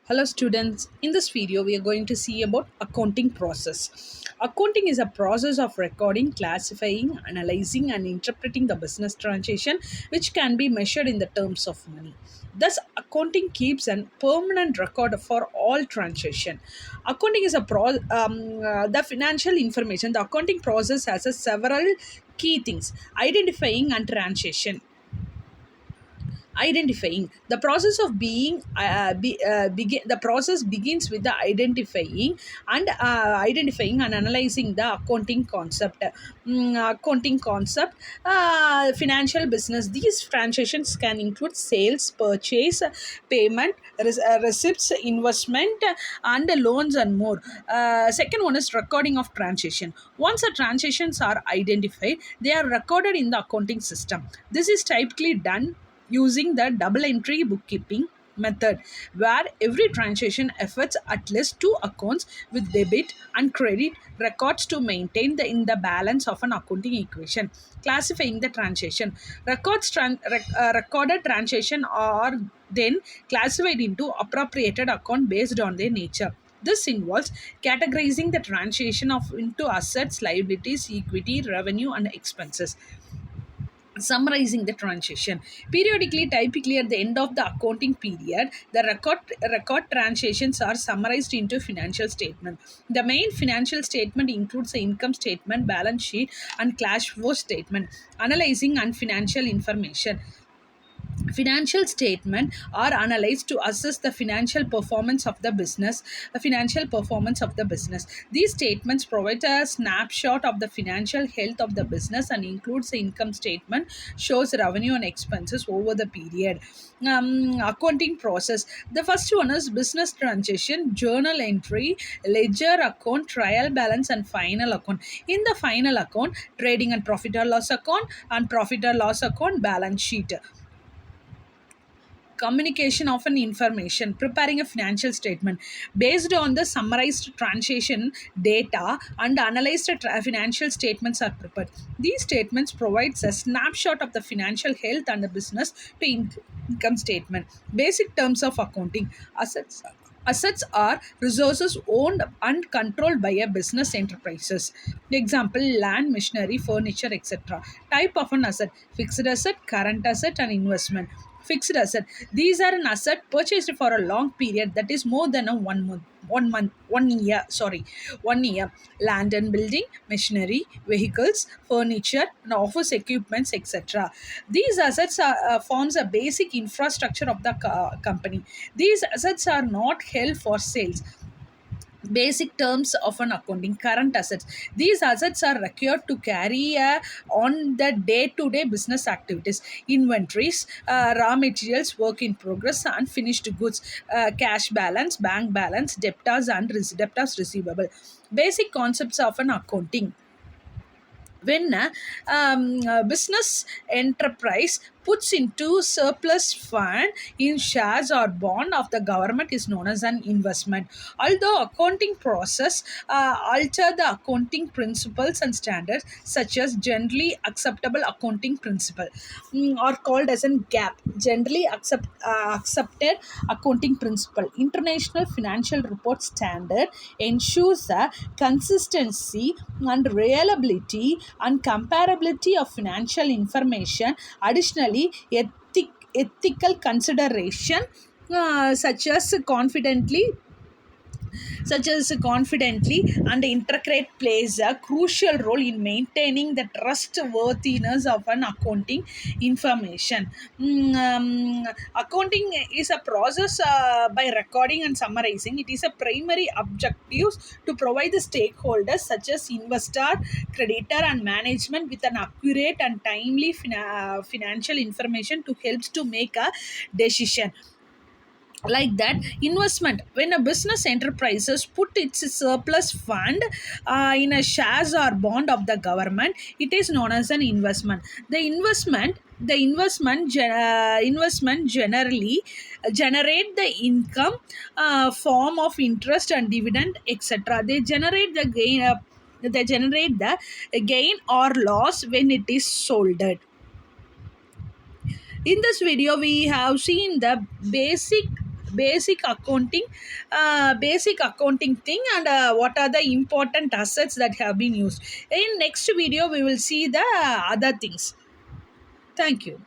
Hello students, in this video we are going to see about accounting process. Accounting is a process of recording, classifying, analyzing and interpreting the business transaction which can be measured in the terms of money. Thus, accounting keeps a permanent record for all transaction. Accounting is the financial information. The accounting process has a several key things: identifying and transaction. Identifying the process of being begin the process begins with the identifying and analyzing the accounting concept. Financial business, these transactions can include sales, purchase, payment, receipts, investment, and loans and more. Second one is recording of transaction. Once the transactions are identified, they are recorded in the accounting system. This is typically done using the double entry bookkeeping method, where every transaction affects at least two accounts with debit and credit records to maintain in the balance of an accounting equation. Classifying the transaction, recorded transaction are then classified into appropriated account based on their nature. This involves categorizing the transaction into assets, liabilities, equity, revenue, and expenses. Summarizing the transaction, periodically, typically at the end of the accounting period, the record transactions are summarized into financial statement. The main financial statement includes the income statement, balance sheet and cash flow statement. Analyzing and financial information, financial statements are analyzed to assess the financial performance of the business. These statements provide a snapshot of the financial health of the business and includes the income statement, shows revenue and expenses over the period. Accounting process, the first one is business transaction, journal entry, ledger account, trial balance and final account. In the final account, trading and profit or loss account and profit or loss account, balance sheet. Communication of an information, preparing a financial statement based on the summarized transaction data and analyzed financial statements are prepared. These statements provides a snapshot of the financial health and the business to income statement. Basic terms of accounting: assets are resources owned and controlled by a business enterprises. Example: land, machinery, furniture, etc. Type of an asset: fixed asset, current asset and investment. Fixed asset, these are an asset purchased for a long period, that is more than a 1 month 1 year, 1 year. Land and building, machinery, vehicles, furniture and office equipments, etc. These assets forms a basic infrastructure of the company. These assets are not held for sales. Basic terms of an accounting: current assets, these assets are required to carry on the day-to-day business activities. Inventories, raw materials, work in progress and finished goods. Cash balance, bank balance, debtors and debtors receivable. Basic concepts of an accounting: when a business enterprise puts into surplus fund in shares or bond of the government is known as an investment. Although accounting process alter the accounting principles and standards, such as generally acceptable accounting principle, are called as an gap, generally accepted accounting principle. International financial report standard ensures the consistency and reliability and comparability of financial information. Additionally, ethical consideration, such as confidently and integrate plays a crucial role in maintaining the trustworthiness of an accounting information. Accounting is a process by recording and summarizing. It is a primary objectives to provide the stakeholders such as investor, creditor and management with an accurate and timely financial information to helps to make a decision. Like that, investment, when a business enterprises put its surplus fund in a shares or bond of the government, it is known as an investment. Investment generally generate the income, form of interest and dividend, etc. They generate the gain or loss when it is sold. In this video, we have seen the basic accounting thing, and what are the important assets that have been used. In next video we will see the other things. Thank you.